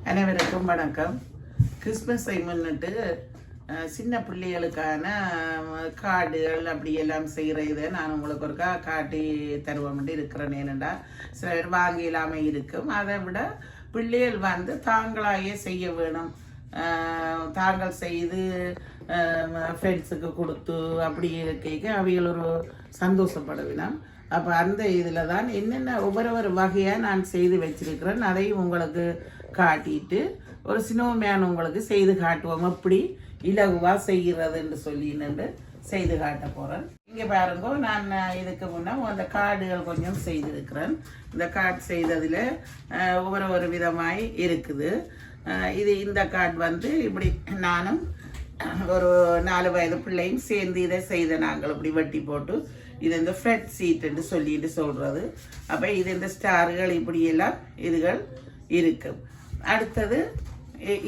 அனைவருக்கும் வணக்கம். கிறிஸ்மஸை முன்னிட்டு சின்ன பிள்ளைகளுக்கான கார்டுகள் அப்படியெல்லாம் செய்கிற இதை நான் உங்களுக்கு ஒருக்கா காட்டி தருவோம்ட்டு இருக்கிறேன். ஏனெண்டா சில பேர் வாங்கி இல்லாமல் இருக்கும். அதை விட பிள்ளைகள் வந்து தாங்களாயே செய்ய வேணும். தாங்கள் செய்து ஃப்ரெண்ட்ஸுக்கு கொடுத்து அப்படி இருக்க அவைகள் ஒரு சந்தோஷப்படுவினோம். அப்போ அந்த இதில் தான் என்னென்ன ஒவ்வொரு வகையாக நான் செய்து வச்சிருக்கிறேன். அதையும் உங்களுக்கு காட்டிட்டு ஒரு சினோமேன் உங்களுக்கு செய்து காட்டுவோம். அப்படி இலகுவாக செய்கிறதுன்னு சொல்லின்னு செய்து காட்ட போகிறேன். இங்கே பாருங்க, நான் இதுக்கு முன்னே அந்த கார்டுகள் கொஞ்சம் செய்திருக்கிறேன். இந்த கார்டு செய்ததில் ஒவ்வொரு விதமாய் இருக்குது. இந்த கார்டு வந்து இப்படி நானும் ஒரு 4 வயது பிள்ளையும் சேர்ந்து இதை செய்த நாங்கள் இப்படி வெட்டி போட்டு இது இந்த ஃப்ரெட் சீட்டுன்னு சொல்லிட்டு சொல்கிறது. அப்போ இது இந்த ஸ்டார்கள் இப்படியெல்லாம் இதுகள் இருக்கும். அடுத்தது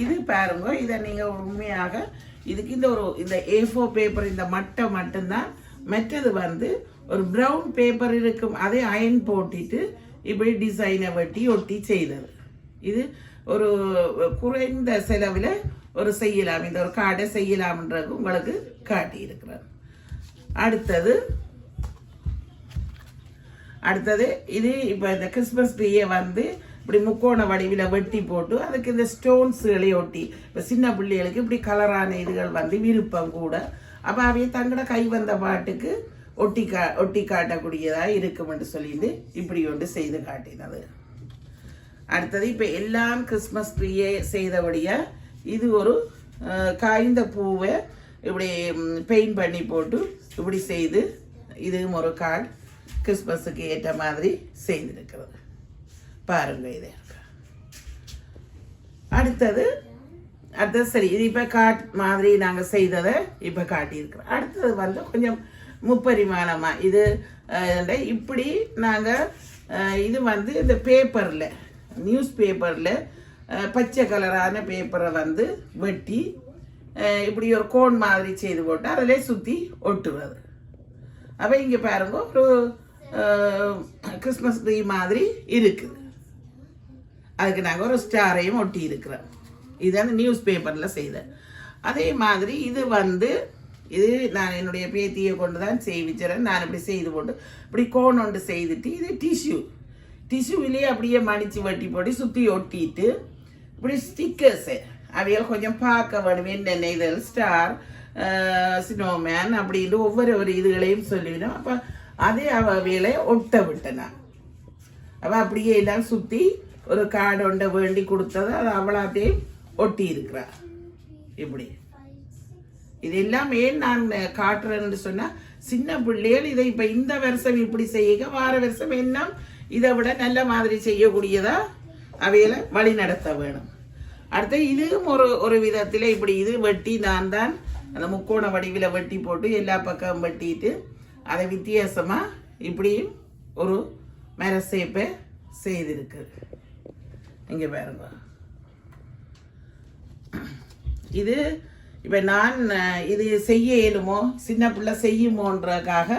இது பாருங்க, இதை நீங்கள் உண்மையாக இதுக்கு இந்த A4 பேப்பர் இந்த மட்டை மட்டும்தான். மற்றது வந்து ஒரு ப்ரௌன் பேப்பர் இருக்கும், அதை அயன் போட்டிட்டு இப்படி டிசைனை வெட்டி ஒட்டி செய்தது. இது ஒரு குறைந்த செலவில் ஒரு செய்யலாம், இந்த ஒரு கார்டை செய்யலாம்ன்றது உங்களுக்கு காட்டியிருக்கிறேன். அடுத்தது இது இப்போ இந்த கிறிஸ்மஸ் ட்ரீயை வந்து இப்படி முக்கோண வடிவில் வெட்டி போட்டு அதுக்கு இந்த ஸ்டோன்ஸுகளை ஒட்டி, இப்போ சின்ன பிள்ளைகளுக்கு இப்படி கலரான இதுகள் வந்து விருப்பம் கூட. அப்போ அவைய தங்களோட கை வந்த பாட்டுக்கு ஒட்டி காட்டக்கூடியதாக இருக்குமென்று சொல்லிட்டு இப்படி ஒன்று செய்து காட்டினது. அடுத்தது இப்போ எல்லாம் கிறிஸ்மஸ் ட்ரீயை செய்தபடியாக இது ஒரு காய்ந்த பூவை இப்படி பெயிண்ட் பண்ணி போட்டு இப்படி செய்து இதுவும் ஒரு கார்டு கிறிஸ்மஸுக்கு ஏற்ற மாதிரி செய்திருக்கிறது. பாருங்க இதை. அடுத்தது சரி, இது இப்போ காட் மாதிரி நாங்கள் செய்ததை இப்போ காட்டியிருக்கிறோம். அடுத்தது வந்து கொஞ்சம் முப்பரிமாணமாக இது இப்படி நாங்கள் இது வந்து இந்த பேப்பரில் நியூஸ் பேப்பரில் பச்சை கலரான பேப்பரை வந்து வெட்டி இப்படி ஒரு கோன் மாதிரி செய்து போட்டு அதிலே சுற்றி ஒட்டுவது. அப்போ இங்கே பாருங்க, ஒரு கிறிஸ்மஸ் ட்ரீ மாதிரி இருக்குது. அதுக்கு நாங்கள் ஒரு ஸ்டாரையும் ஒட்டி இருக்கிறோம். இது அந்த நியூஸ் பேப்பரில் செய்தேன். அதே மாதிரி இது வந்து இது நான் என்னுடைய பேத்தியை கொண்டு தான் செய்விச்சிறேன். நான் இப்படி செய்து போட்டு இப்படி கோன் ஒன்று செய்துட்டு இது டிஷ்யூவிலேயே அப்படியே மடித்து வெட்டி போட்டு சுற்றி ஒட்டிட்டு இப்படி ஸ்டிக்கர்ஸு அவைகள் கொஞ்சம் பார்க்க வேணும். என்னென்ன இதில் ஸ்டார் ஸ்னோமேன் அப்படின்ட்டு ஒவ்வொரு இதுகளையும் சொல்லிவிடும். அப்போ அதே அவைகளை ஒட்ட விட்டேன். அவள் அப்படியே எல்லாம் சுற்றி ஒரு கார்டு ஒன்றை வேண்டி கொடுத்தது அது அவளாத்தையும் ஒட்டி இருக்கிறா. இப்படி இதெல்லாம் ஏன் நான் காட்டுறேன்னு சொன்னால், சின்ன பிள்ளைகள் இதை இப்போ இந்த வருஷம் இப்படி செய்ய வார வருஷம் என்ன இதை விட நல்ல மாதிரி செய்யக்கூடியதா அவைகளை வழி நடத்த வேணும். அடுத்து இதுவும் ஒரு விதத்தில் இப்படி இது வெட்டி நான் தான் அந்த முக்கோண வடிவில் வெட்டி போட்டு எல்லா பக்கம் வெட்டிட்டு அதை வித்தியாசமாக இப்படியும் ஒரு மர சேப்பை செய்திருக்கு. இங்கே பாருங்க, இது இப்போ நான் இது செய்ய இயலுமோ சின்ன பிள்ளை செய்யுமோன்றதுக்காக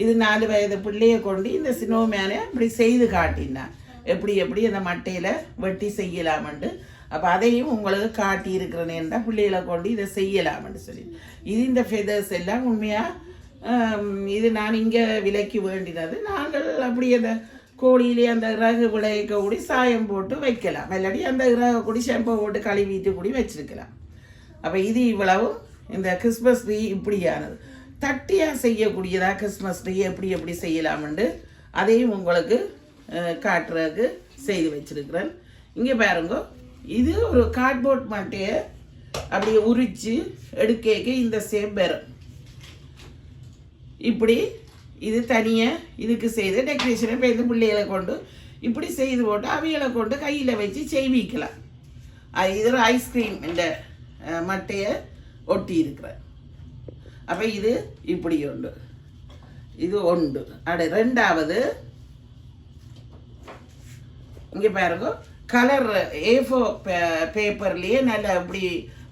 இது 4 வயது பிள்ளையை கொண்டு இந்த ஸ்னோமேனை இப்படி செய்து காட்டினேன். எப்படி அந்த மட்டையில் வெட்டி செய்யலாமண்டு. அப்போ அதையும் உங்களுக்கு காட்டி இருக்கிறேன்னா பிள்ளைகளை கொண்டு இதை செய்யலாம்னு சொல்லி இது இந்த ஃபெதர்ஸ் எல்லாம் உண்மையாக இது நான் இங்கே விலைக்கு வேண்டினது. நாங்கள் அப்படி அந்த கோழியிலே அந்த இறகு விளைவிக்க கூடி சாயம் போட்டு வைக்கலாம், இல்லாட்டி அந்த இறகு கூடி ஷெம்பை போட்டு கழுவிட்டு கூடி வச்சிருக்கலாம். அப்போ இது இவ்வளவும் இந்த கிறிஸ்மஸ் ட்ரீ இப்படியானது. தட்டியாக செய்யக்கூடியதா கிறிஸ்மஸ் ட்ரீ எப்படி செய்யலாம்னு அதையும் உங்களுக்கு காட்டுறதுக்கு செய்து வச்சிருக்கிறேன். இங்கே பாருங்க, இது ஒரு கார்ட்போர்ட் மட்டையை அப்படியே உரித்து எடுக்க இந்த சேப் வரும். இப்படி இது தனியாக இதுக்கு செய்து டெக்கரேஷனை பேருந்து பிள்ளைகளை கொண்டு இப்படி செய்து போட்டு அவைகளை கொண்டு கையில் வச்சு செய்விக்கலாம். இது ஒரு ஐஸ்கிரீம் இந்த மட்டையை ஒட்டி இருக்கிறேன். அப்போ இது இப்படி உண்டு, இது ஒன்று. ரெண்டாவது இங்கே பாருங்க, கலர் A4 பேப்பர்லேயே நல்ல இப்படி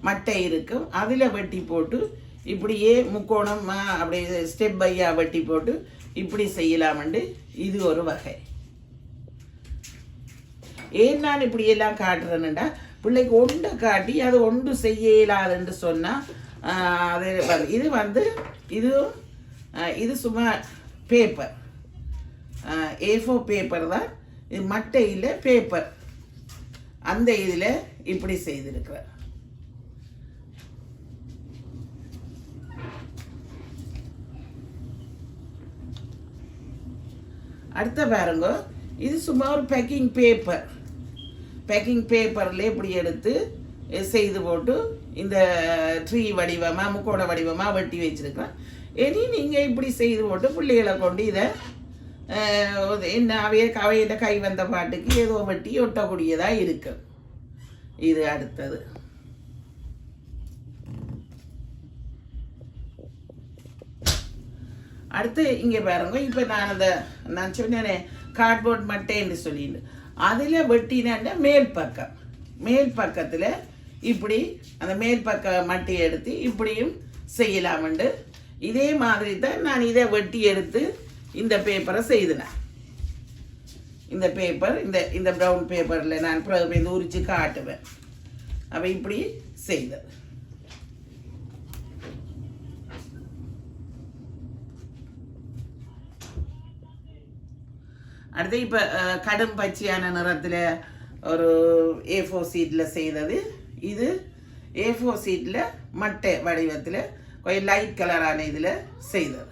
மட்டை இருக்கும், அதில் வெட்டி போட்டு இப்படியே முக்கோணம் அப்படியே ஸ்டெப் பையாக வெட்டி போட்டு இப்படி செய்யலாமண்டு இது ஒரு வகை. ஏன் நான் இப்படி எல்லாம் காட்டுறேன்னுடா பிள்ளைக்கு ஒன்று காட்டி அது ஒன்று செய்ய இயலாதுன்னு சொன்னால் அது இது வந்து இது சும்மா பேப்பர் A4 பேப்பர் தான் இது, மட்டையில் பேப்பர் அந்த இதில் இப்படி செய்திருக்கிறேன். அடுத்த பாருங்க, இது சும்மா ஒரு பேக்கிங் பேப்பரில் இப்படி எடுத்து செய்து போட்டு இந்த ட்ரீ வடிவமாக முக்கோண வடிவமாக வெட்டி வச்சுருக்கேன். இனி நீங்கள் இப்படி செய்து போட்டு பிள்ளைகளை கொண்டு இதை என்ன அவையிட்ட கை வந்த பாட்டுக்கு ஏதோ வெட்டி ஒட்டக்கூடியதாக இருக்கு. இது அடுத்தது அடுத்து இங்கே பாருங்க. இப்போ நான் சொன்னேனே கார்ட்போர்ட் மட்டைன்னு சொல்லிட்டு அதில் வெட்டினாண்ட மேல் பக்கத்தில் இப்படி அந்த மேல் பக்க மட்டையை எடுத்து இப்படியும் செய்யலாமண்டு இதே மாதிரி தான் நான் இதை வெட்டி எடுத்து இந்த பேப்பரை செய்தினேன். இந்த பேப்பர் இந்த ப்ரௌன் பேப்பரில் நான் இந்த உரித்து காட்டுவேன். அப்போ இப்படி செய்தது. அடுத்து இப்போ கடும் பச்சையான நிறத்தில் ஒரு A4 சீட்டில் செய்தது. இது A4 சீட்டில் மட்டை வடிவத்தில் கொஞ்சம் லைட் கலரான இதில் செய்தது.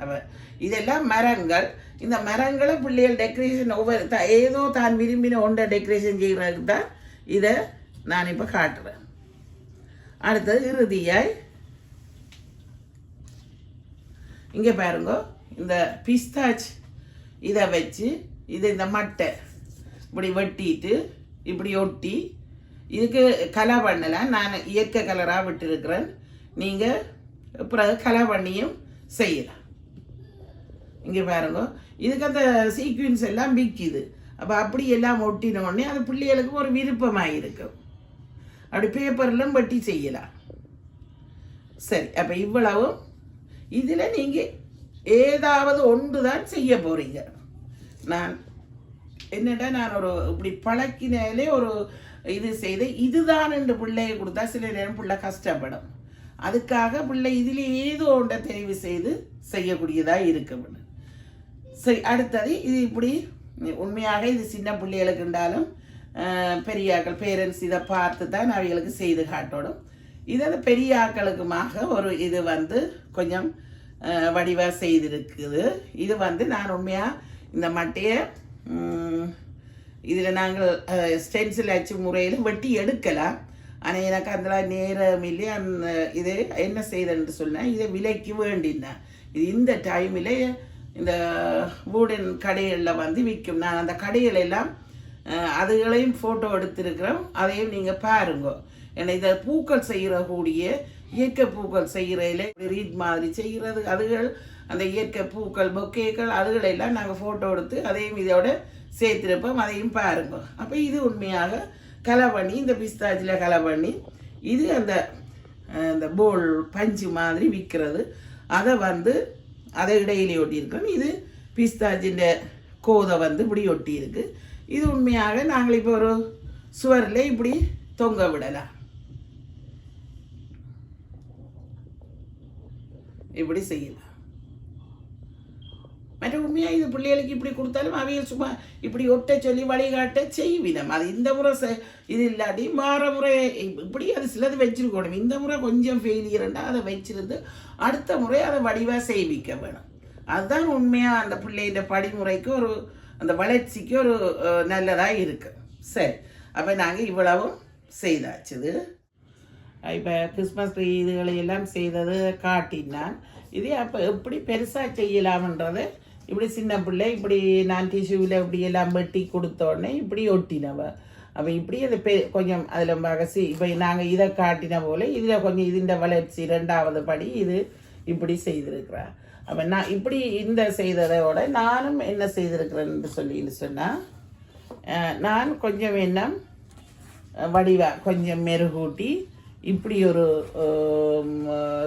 அப்போ இதெல்லாம் மரங்கள். இந்த மரங்களை பிள்ளைகள் டெக்கரேஷன் ஏதோ தான் விரும்பின ஒன்றை டெக்கரேஷன் செய்கிறதுக்கு தான் இதை நான் இப்போ காட்டுறேன். அடுத்தது இறுதியாய் இங்கே பாருங்க, இந்த பிஸ்தாச் இதை வச்சு இந்த மட்டை இப்படி வெட்டிட்டு இப்படி ஒட்டி இதுக்கு கலர் பண்ணலாம். நான் இயற்கை கலராக விட்டுருக்கிறேன். நீங்கள் பிறகு கலர் பண்ணியும் செய்யலாம். இங்கே பாருங்க, இதுக்கு அந்த சீக்வன்ஸ் எல்லாம் விற்கிது. அப்போ அப்படி எல்லாம் ஒட்டினோடனே அது பிள்ளைகளுக்கு ஒரு விருப்பமாக இருக்கும். அப்படி பேப்பர்லாம் வெட்டி செய்யலாம். சரி, அப்போ இவ்வளவும் இதில் நீங்கள் ஏதாவது ஒன்று தான் செய்ய போகிறீங்க. நான் ஒரு இப்படி பழக்கினாலே ஒரு இது செய்து இதுதான் என்று பிள்ளையை கொடுத்தா சில நேரம் பிள்ளை கஷ்டப்படும். அதுக்காக பிள்ளை இதில் ஏதோ ஒன்றை தெரிவு செய்து செய்யக்கூடியதாக இருக்கும். சரி, அடுத்தது இது இப்படி உண்மையாக இது சின்ன பிள்ளைகளுக்கு இருந்தாலும் பெரியாக்கள் பேரண்ட்ஸ் இதை பார்த்து தான் அவைகளுக்கு செய்து காட்டணும். இது அந்த பெரிய ஆக்களுக்குமாக ஒரு இது வந்து கொஞ்சம் வடிவாக செய்திருக்குது. இது வந்து நான் உண்மையாக இந்த மட்டையை இதில் நாங்கள் ஸ்டென்சில் அச்சு முறையில் வெட்டி எடுக்கலாம். ஆனால் எனக்கு அந்த நேரம் இல்லை. அந்த இது என்ன செய்தேன்னு சொன்னேன், இதை விலைக்கு வேண்டினேன். இது இந்த டைமில் இந்த வூடன் கடைகளில் வந்து விற்கும். நான் அந்த கடைகளெல்லாம் அதுகளையும் ஃபோட்டோ எடுத்திருக்கிறோம். அதையும் நீங்கள் பாருங்க. ஏன்னா இதை பூக்கள் செய்கிறக்கூடிய இயற்கை பூக்கள் செய்கிறதில் ரீட் மாதிரி செய்கிறது அதுகள் அந்த இயற்கை பூக்கள் பொக்கேக்கள் அதுகளெல்லாம் நாங்கள் ஃபோட்டோ எடுத்து அதையும் இதோட சேர்த்துருப்போம். அதையும் பாருங்க. அப்போ இது உண்மையாக கலை பண்ணி இந்த பிஸ்தாச்சில் கலை பண்ணி இது அந்த போல் பஞ்சு மாதிரி விற்கிறது. அதை இடையிலே ஒட்டியிருக்கோம். இது பிஸ்தாச்சின் கோதை வந்து இப்படி ஒட்டியிருக்கு. இது உண்மையாக நாங்கள் இப்போ ஒரு சுவரில் இப்படி தொங்க விடலாம். இப்படி செய்யலாம். மற்ற உண்மையாக இது பிள்ளைகளுக்கு இப்படி கொடுத்தாலும் அவையில் சும்மா இப்படி ஒட்ட சொல்லி வழிகாட்ட செய்வினம். அது இந்த முறை இது இல்லாட்டி வார முறை இப்படி அது சிலது வச்சிருக்கணும். இந்த முறை கொஞ்சம் ஃபெயிலியர்ண்டா அதை வச்சிருந்து அடுத்த முறை அதை வடிவாக செய்விக்க வேணும். அதுதான் உண்மையாக அந்த பிள்ளைகிட்ட படிமுறைக்கு ஒரு அந்த வளர்ச்சிக்கு ஒரு நல்லதாக இருக்குது. சரி, அப்போ நாங்கள் இவ்வளவும் செய்தாச்சுது. இப்போ கிறிஸ்மஸ் ட்ரீ இதுகளை எல்லாம் செய்தது காட்டினான். இதே அப்போ எப்படி பெருசாக செய்யலாம்ன்றதை இப்படி சின்ன பிள்ளை இப்படி நான் டிஷ்யூவில் இப்படி எல்லாம் வெட்டி கொடுத்தோடனே இப்படி ஒட்டினவ. அப்போ இப்படி அதை கொஞ்சம் அதில் மகசி இப்போ நாங்கள் இதை காட்டின போல் இதில் கொஞ்சம் இதுண்ட வளர்ச்சி 2வது படி இது இப்படி செய்திருக்கிறேன். அப்போ நான் இப்படி இந்த செய்ததோட நானும் என்ன செய்திருக்கிறேன்னு சொன்னால் நான் கொஞ்சம் எண்ணம் வடிவாக கொஞ்சம் மெருகூட்டி இப்படி ஒரு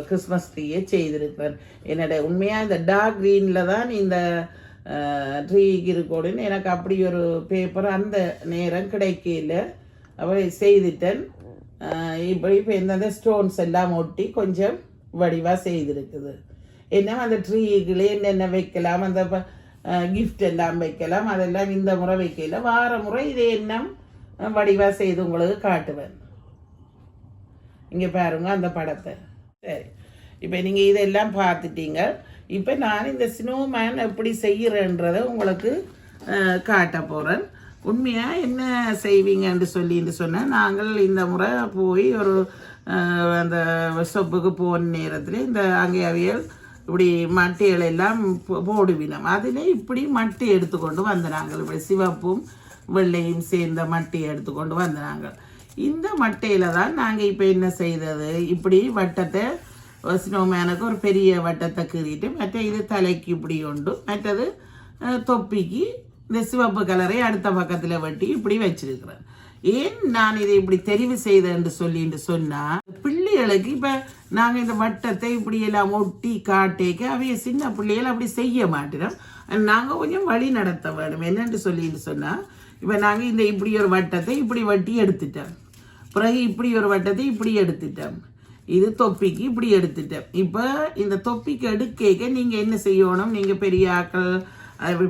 கிறிஸ்மஸ் ட்ரீயை செய்திருக்கிறேன். என்னோட உண்மையாக இந்த டார்க் க்ரீனில் தான் இந்த ட்ரீக்கு இருக்கணும்னு எனக்கு அப்படி ஒரு பேப்பர் அந்த நேரம் கிடைக்கல. அவள் செய்துட்டேன். இப்போ எந்தெந்த ஸ்டோன்ஸ் எல்லாம் ஒட்டி கொஞ்சம் வடிவாக செய்திருக்குது. என்ன அந்த ட்ரீகளே என்னென்ன வைக்கலாம், அந்த கிஃப்ட் எல்லாம் வைக்கலாம். அதெல்லாம் இந்த முறை வைக்கல, வார முறை இதே எண்ணம் வடிவாக செய்து உங்களுக்கு காட்டுவேன். இங்கே பாருங்க அந்த படத்தை. சரி, இப்போ நீங்கள் இதெல்லாம் பார்த்துட்டீங்க. இப்போ நான் இந்த ஸ்னோமேன் எப்படி செய்கிறேன்றதை உங்களுக்கு காட்ட போகிறேன். உண்மையாக என்ன செய்வீங்கன்னு சொன்னால், நாங்கள் இந்த முறை போய் ஒரு அந்த சொப்புக்கு போன நேரத்தில் இந்த அங்கே அவியல் இப்படி மட்டைகள் எல்லாம் போடுவினோம். அதில் இப்படி மட்டை எடுத்துக்கொண்டு வந்தாங்க. இப்படி சிவப்பும் வெள்ளையும் சேர்ந்த மட்டையை எடுத்துக்கொண்டு வந்தாங்க. இந்த மட்டையில் தான் நாங்கள் இப்போ என்ன செய்தது, இப்படி வட்டத்தை ஸ்னோமேனுக்கு ஒரு பெரிய வட்டத்தை கீறிட்டு, மற்ற இது தலைக்கு இப்படி உண்டு, மற்றது தொப்பிக்கு இந்த சிவப்பு கலரை அடுத்த பக்கத்தில் வெட்டி இப்படி வச்சிருக்கிறேன். ஏன் நான் இதை இப்படி தெரிவு செய்தேன்னு சொன்னால், பிள்ளைகளுக்கு இப்போ நாங்கள் இந்த வட்டத்தை இப்படி எல்லாம் ஒட்டி காட்டேக்க அவைய சின்ன பிள்ளைகள் அப்படி செய்ய மாட்டோம். நாங்கள் கொஞ்சம் வழி நடத்த வேணும். என்னென்று சொன்னால், இப்போ நாங்கள் இந்த இப்படி ஒரு வட்டத்தை இப்படி வெட்டி எடுத்துட்டோம், பிறகு இப்படி ஒரு வட்டத்தை இப்படி எடுத்துட்டோம், இது தொப்பிக்கு இப்படி எடுத்துட்டோம். இப்போ இந்த தொப்பிக்கு எடுக்க நீங்கள் என்ன செய்யணும், நீங்கள் பெரிய ஆக்கள்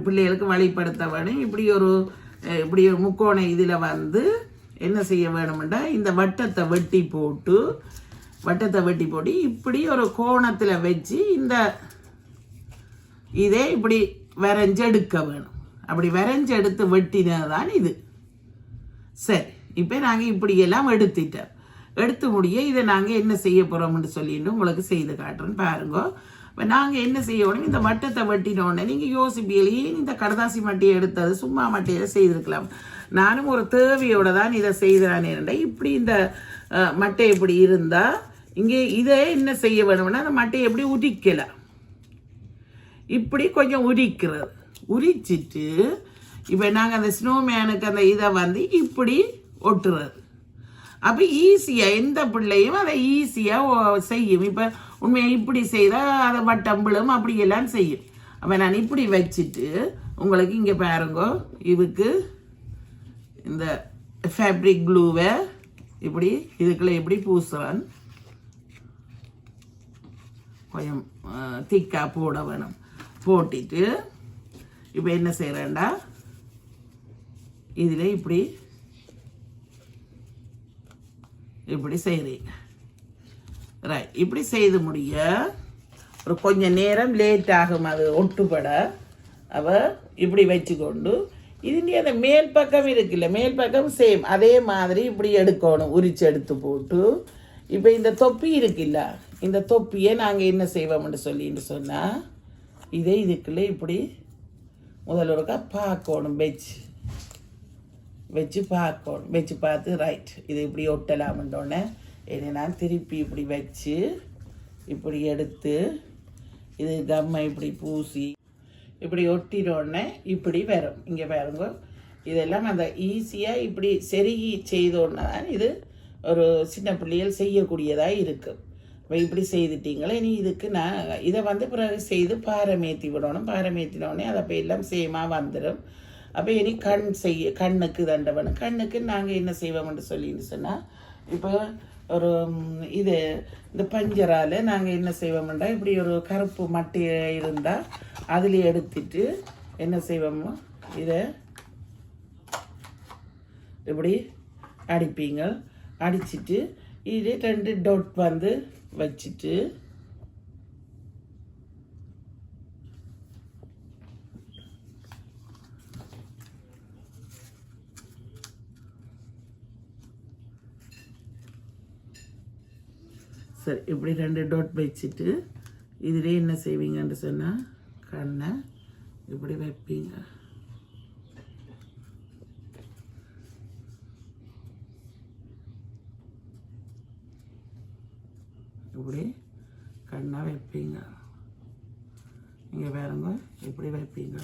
பிள்ளைகளுக்கு வழிப்படுத்த வேணும். இப்படி ஒரு முக்கோண இதில் வந்து என்ன செய்ய வேணும்னா, இந்த வட்டத்தை வெட்டி போட்டு இப்படி ஒரு கோணத்தில் வச்சு இந்த இதே இப்படி வரைஞ்செடுக்க வேணும். அப்படி வரைஞ்செடுத்து வெட்டினதான் இது. சரி, இப்போ நாங்கள் இப்படியெல்லாம் எடுத்து முடிய இதை நாங்கள் என்ன செய்ய போகிறோம்னு சொல்லிட்டு உங்களுக்கு செய்து காட்டுறேன்னு பாருங்க. இப்போ நாங்கள் என்ன செய்யணும், இந்த வட்டத்தை வெட்டினோடனே நீங்கள் யோசிப்பீங்களே, இந்த கடதாசி மட்டையை எடுத்தது சும்மா மட்டையில் செய்திருக்கலாம். நானும் ஒரு தேவையோடு தான் இதை செய்தானே. இப்படி இந்த மட்டை இப்படி இருந்தால் இங்கே இதை என்ன செய்ய வேணும்னா, அந்த மட்டையை எப்படி உரிக்கலாம், இப்படி கொஞ்சம் உரிச்சிட்டு இப்போ நாங்கள் அந்த ஸ்னோமேனுக்கு அந்த இதை வந்து இப்படி ஒட்டுறது. அப்போ ஈஸியாக எந்த பிள்ளையும் அதை ஈஸியாக செய்யும். இப்போ உண்மையாக இப்படி செய்தால் அதை வட்டம்பிளும் அப்படியெல்லாம் செய்யும். அப்போ நான் இப்படி வச்சுட்டு உங்களுக்கு இங்கே பாருங்க, இதுக்கு இந்த ஃபேப்ரிக் க்ளூவை இப்படி இதுக்குள்ளே இப்படி பூசுவேன். கொஞ்சம் திக்காக போட வேணும். போட்டுட்டு இப்போ என்ன செய்கிறேன்டா, இதில் இப்படி செய்கிறீங்க. ரைட், இப்படி செய்து முடிய ஒரு கொஞ்சம் நேரம் லேட் ஆகும் அது ஒட்டுப்பட. அவ இப்படி வச்சுக்கொண்டு இதுலேயே அந்த மேல் பக்கம் இருக்குல்ல, மேல் பக்கம் சேம் அதே மாதிரி இப்படி எடுக்கணும், உரிச்சு எடுத்து போட்டு. இப்போ இந்த தொப்பி இருக்குல்ல, இந்த தொப்பியை நாங்கள் என்ன செய்வோம்னு சொன்னால், இதே இதுக்குள்ளே இப்படி முதல் ஒருக்கா பார்க்கணும், வச்சு பார்க்கணும். வச்சு பார்த்து ரைட் இது இப்படி ஒட்டலாம்ன்றோன்னே இதை நான் திருப்பி இப்படி வச்சு இப்படி எடுத்து இது கம்மை இப்படி பூசி இப்படி ஒட்டினோடனே இப்படி வரும். இங்கே பாருங்க, இதெல்லாம் அந்த ஈஸியாக இப்படி செருகி செய்தோன்னா தான் இது ஒரு சின்ன பிள்ளைகள் செய்யக்கூடியதாக இருக்கும். இப்போ இப்படி செய்துட்டீங்களே, இனி இதுக்கு நான் இதை வந்து பிறகு செய்து பாரமேற்றி விடணும். பாரமேற்றினோடனே அதை அப்போ எல்லாம் சேமாக வந்துடும். அப்போ இனி கண்ணுக்கு தண்டவணும். கண்ணுக்கு நாங்கள் என்ன செய்வோம்னு சொன்னால், இப்போ ஒரு இந்த பஞ்சரால் நாங்கள் என்ன செய்வோம்னா, இப்படி ஒரு கருப்பு மட்டையை இருந்தால் அதில் எடுத்துட்டு என்ன செய்வோமோ இதை இப்படி அடிப்பீங்க. அடிச்சுட்டு இது 2 டொட் வந்து வச்சுட்டு சரி இப்படி 2 டொட் வச்சுட்டு இதிலே என்ன செய்வீங்கன்னு சொன்னால், கண்ணை இப்படி வைப்பீங்க. இப்படி கண்ணை வைப்பீங்க. இங்கே பாருங்க, இப்படி வைப்பீங்க.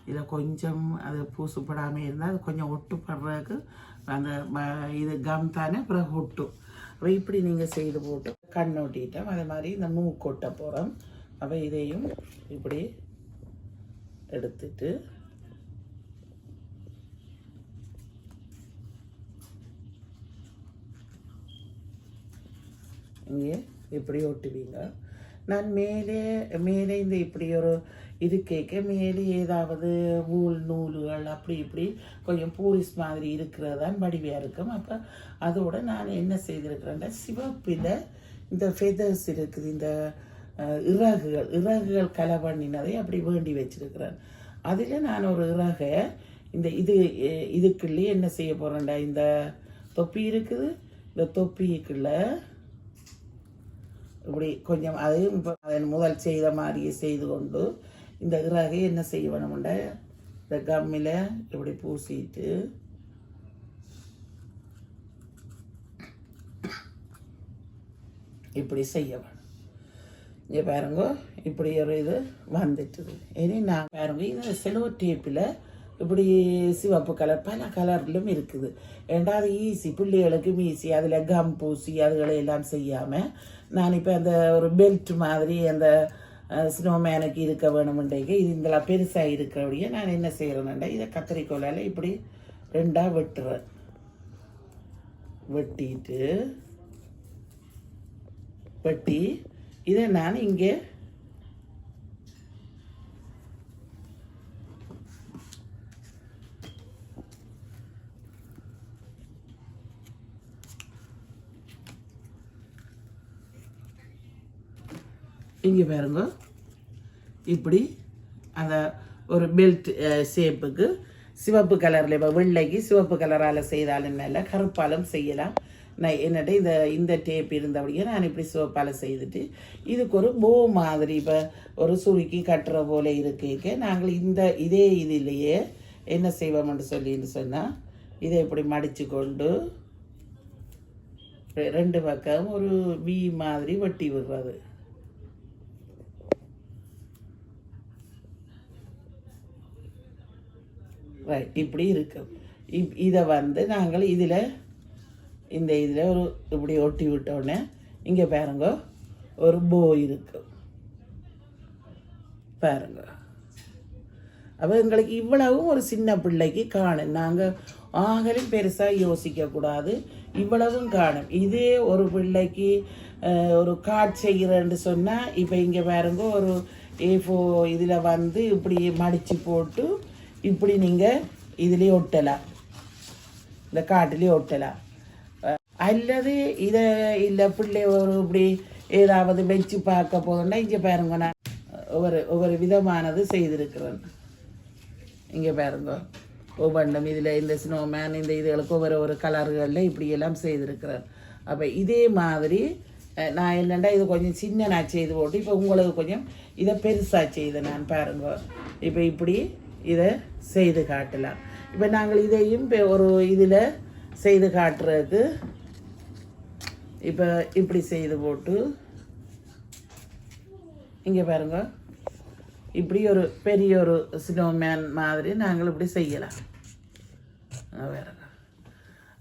இதை கொஞ்சம் அது பூசுப்படாமல் இருந்தால் அது கொஞ்சம் ஒட்டுப்படுறதுக்கு அந்த இது கம் தானே பிறகு ஒட்டும். அப்போ இப்படி நீங்கள் செய்து போட்டு கண் ஒட்டிட்டோம். அதே மாதிரி இந்த மூக்கு ஒட்ட போகிறோம். அப்போ இதையும் இப்படி எடுத்துட்டு இங்கே இப்படி ஒட்டுவீங்க. நான் மேலே மேலே இந்த இப்படி ஒரு இது கேட்க மேலே ஏதாவது நூல்கள் அப்படி இப்படி கொஞ்சம் பூரிஸ் மாதிரி இருக்கிறது தான் வடிவையாக இருக்கும். அப்போ அதோடு நான் என்ன செய்திருக்கிறேன்னா சிவப்பில் இந்த ஃபெதர்ஸ் இருக்குது, இந்த இறகுகள் கலை பண்ணினதை அப்படி வேண்டி வச்சிருக்கிறேன். அதில் நான் ஒரு இறகை இந்த இதுக்குள்ளே என்ன செய்ய போகிறேன்டா, இந்த தொப்பி இருக்குது, இந்த தொப்பிக்குள்ள இப்படி கொஞ்சம் அதையும் இப்போ அதன் முதல் செய்த மாதிரியே செய்து கொண்டு இந்த இறகை என்ன செய்ய வேணும்டா, இந்த கம்மில் இப்படி பூசிட்டு இப்படி செய்ய வேணும். இங்கே பாருங்க, இப்படி ஒரு இது வந்துட்டுது. இனி நான் பாருங்க, இந்த செலோ டேப்பில் இப்படி சிவப்பு கலர் பல கலர்லும் இருக்குது. ஏண்டா அது ஈஸி, பிள்ளைகளுக்கும் ஈஸி. அதில் கம் பூசி அதுகளை எல்லாம் செய்யாமல் நான் இப்போ அந்த ஒரு பெல்ட் மாதிரி அந்த ஸ்னோமேனுக்கு இருக்க வேணுமெண்டேக்கு இது இதெல்லாம் பெருசாக இருக்கிறபடியே நான் என்ன செய்கிறேன்டா, இதை கத்திரிக்கோலால் இப்படி ரெண்டாக வெட்டுறேன். வெட்டி இதை நான் இங்கே பாருங்க, இப்படி அந்த ஒரு பெல்ட் ஷேப்புக்கு சிவப்பு கலரில், இப்போ வெள்ளைக்கு சிவப்பு கலரால் செய்தாலும் நல்ல, கருப்பாலும் செய்யலாம். நான் என்னட்ட இந்த டேப் இருந்தபடியே நான் இப்படி சிவப்பால் செய்துட்டு இதுக்கு ஒரு போ மாதிரி இப்போ ஒரு சுருக்கி கட்டுற போல் இருக்க நாங்கள் இதே இதிலேயே என்ன செய்வோம்னு சொன்னால் இதை இப்படி மடித்து கொண்டு ரெண்டு பக்கம் ஒரு வி மாதிரி வெட்டி விடுறது. ரைட், இப்படி இருக்கும். இதை நாங்கள் இதில் ஒரு இப்படி ஒட்டி விட்டோடனே இங்கே பாருங்க ஒரு போ இருக்கு பாருங்க. அப்போ எங்களுக்கு இவ்வளவும் ஒரு சின்ன பிள்ளைக்கு காணும். நாங்கள் ஆகலும் பெருசாக யோசிக்கக்கூடாது, இவ்வளவும் காணும். இதே ஒரு பிள்ளைக்கு ஒரு கார்ட் செய்கிறேன்னு சொன்னால் இப்போ இங்கே பாருங்க ஒரு A4 இதில் இப்படி மடித்து போட்டு இப்படி நீங்கள் இதுலேயே ஒட்டலாம், இந்த காட்டிலே ஒட்டலாம். அல்லது இதை இல்லை பிள்ளை ஒரு இப்படி ஏதாவது வச்சு பார்க்க போதுன்னா இங்கே பாருங்க, நான் ஒவ்வொரு விதமானது செய்திருக்கிறேன். இங்கே பாருங்க, ஒவ்வொன்றும் இதில் இந்த ஸ்னோமேன் இந்த இதுகளுக்கு ஒவ்வொரு கலர்களில் இப்படியெல்லாம் செய்திருக்கிறேன். அப்போ இதே மாதிரி நான் என்னென்னா இது கொஞ்சம் சின்ன நான் செய்து போட்டு இப்போ உங்களுக்கு கொஞ்சம் இதை பெருசாக செய்தேன் நான் பாருங்க. இப்போ இப்படி இதை செய்து காட்டலாம். இப்போ நாங்கள் இதையும் ஒரு இதில் செய்து காட்டுறதுக்கு இப்போ இப்படி செய்து போட்டு இங்கே பாருங்க, இப்படி ஒரு பெரிய ஒரு ஸ்னோமேன் மாதிரி நாங்கள் இப்படி செய்யலாம். வேறு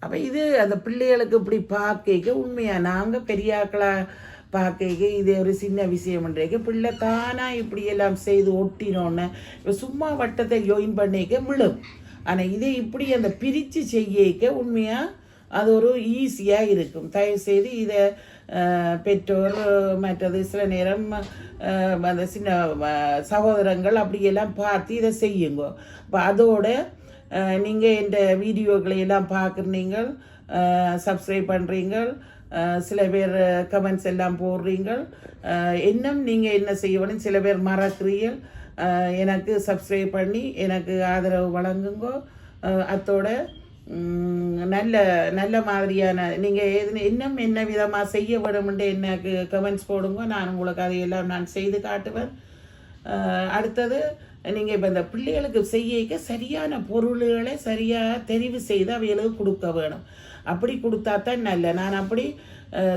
அப்போ இது அந்த பிள்ளைகளுக்கு இப்படி பார்க்க உண்மையாக நாங்கள் பெரியாக்களாக பார்க்க இதே ஒரு சின்ன விஷயம்ன்றேக்க பிள்ளை தானாக இப்படியெல்லாம் செய்து ஒட்டினோன்னு இப்போ சும்மா வட்டத்தை ஜாயின் பண்ணிக்க விழும். ஆனால் இதை இப்படி அந்த பிரித்து செய்யக்க உண்மையாக அது ஒரு ஈஸியாக இருக்கும். தயவுசெய்து இதை பெற்றோர் மற்றது சில நேரம் அந்த சின்ன சகோதரங்கள் அப்படியெல்லாம் பார்த்து இதை செய்யுங்க. இப்போ அதோட நீங்கள் இந்த வீடியோக்களை எல்லாம் பார்க்குறீங்க, சப்ஸ்கிரைப் பண்ணுறீங்க, சில பேர் கமெண்ட்ஸ் எல்லாம் போடுறீங்க. இன்னும் நீங்கள் என்ன செய்யணும், சில பேர் மறக்கிறீர்கள். எனக்கு சப்ஸ்கிரைப் பண்ணி எனக்கு ஆதரவு வழங்குங்க. அத்தோட நல்ல நல்ல மாதிரியான நீங்கள் இன்னும் என்ன விதமாக செய்ய வேணும்னு எனக்கு கமெண்ட்ஸ் போடுங்க. நான் உங்களுக்கு அதையெல்லாம் நான் செய்து காட்டுவேன். அடுத்தது நீங்கள் இப்போ இந்த பிள்ளைகளுக்கு செய்ய சரியான பொருள்களை சரியாக தெரிவு செய்து அவைகளுக்கு கொடுக்க வேணும். அப்படி கொடுத்தா தான் நல்ல. நான் அப்படி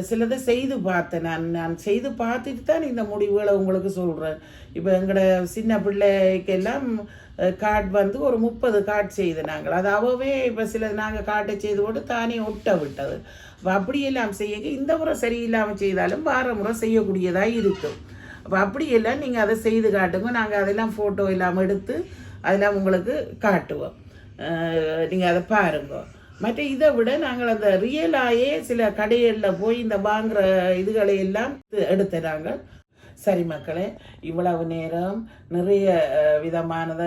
சிலதை செய்து பார்த்தேன். நான் செய்து பார்த்துட்டு தான் இந்த முடிவுகளை உங்களுக்கு சொல்கிறேன். இப்போ எங்களோட சின்ன பிள்ளைக்கெல்லாம் கார்டு ஒரு 30 கார்டு செய்து நாங்கள் அது அவே இப்போ சில நாங்கள் கார்டை செய்து போட்டு தானே ஒட்ட விட்டது. அப்படியெல்லாம் செய்ய இந்த முறை சரியில்லாமல் செய்தாலும் வார முறை செய்யக்கூடியதாக இருக்கும். அப்போ அப்படியெல்லாம் நீங்கள் அதை செய்து காட்டுங்க. நாங்கள் அதெல்லாம் ஃபோட்டோ எல்லாம் எடுத்து அதெல்லாம் உங்களுக்கு காட்டுவோம். நீங்கள் அதை பாருங்க. மற்ற இதை விட நாங்கள் அந்த ரியலாயே சில கடைகளில் போய் இந்த வாங்குகிற இதுகளை எல்லாம் எடுத்துறாங்க. சரி மக்களே, இவ்வளவு நேரம் நிறைய விதமானதை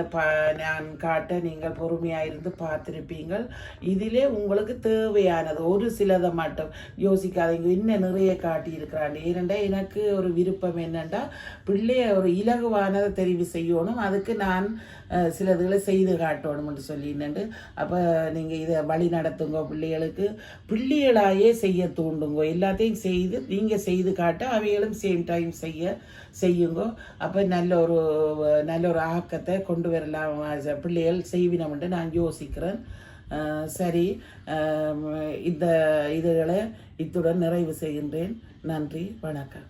நான் காட்ட நீங்கள் பொறுமையாக இருந்து பார்த்துருப்பீங்கள். இதிலே உங்களுக்கு தேவையானது ஒரு சிலதை மட்டும் யோசிக்காதீங்க. இன்னும் நிறைய காட்டியிருக்கிறாங்க. ஏனெண்டா எனக்கு ஒரு விருப்பம் என்னென்னா பிள்ளைய ஒரு இலகுவானதை தெரிவு செய்யணும். அதுக்கு நான் சிலதுகளை செய்து காட்டணும்னு சொல்லிட்டு அப்போ நீங்கள் இதை வழி நடத்துங்க. பிள்ளைகளாயே செய்ய தூண்டுங்க. எல்லாத்தையும் செய்து நீங்கள் செய்து காட்ட அவைகளும் சேம் டைம் செய்யுங்க. அப்போ நல்ல ஒரு ஆக்கத்தை கொண்டு வரலாம். பிள்ளைகள் செய்வினம்ட்டு நான் யோசிக்கிறேன். சரி, இந்த இதுகளை இத்துடன் நிறைவு செய்கின்றேன். நன்றி, வணக்கம்.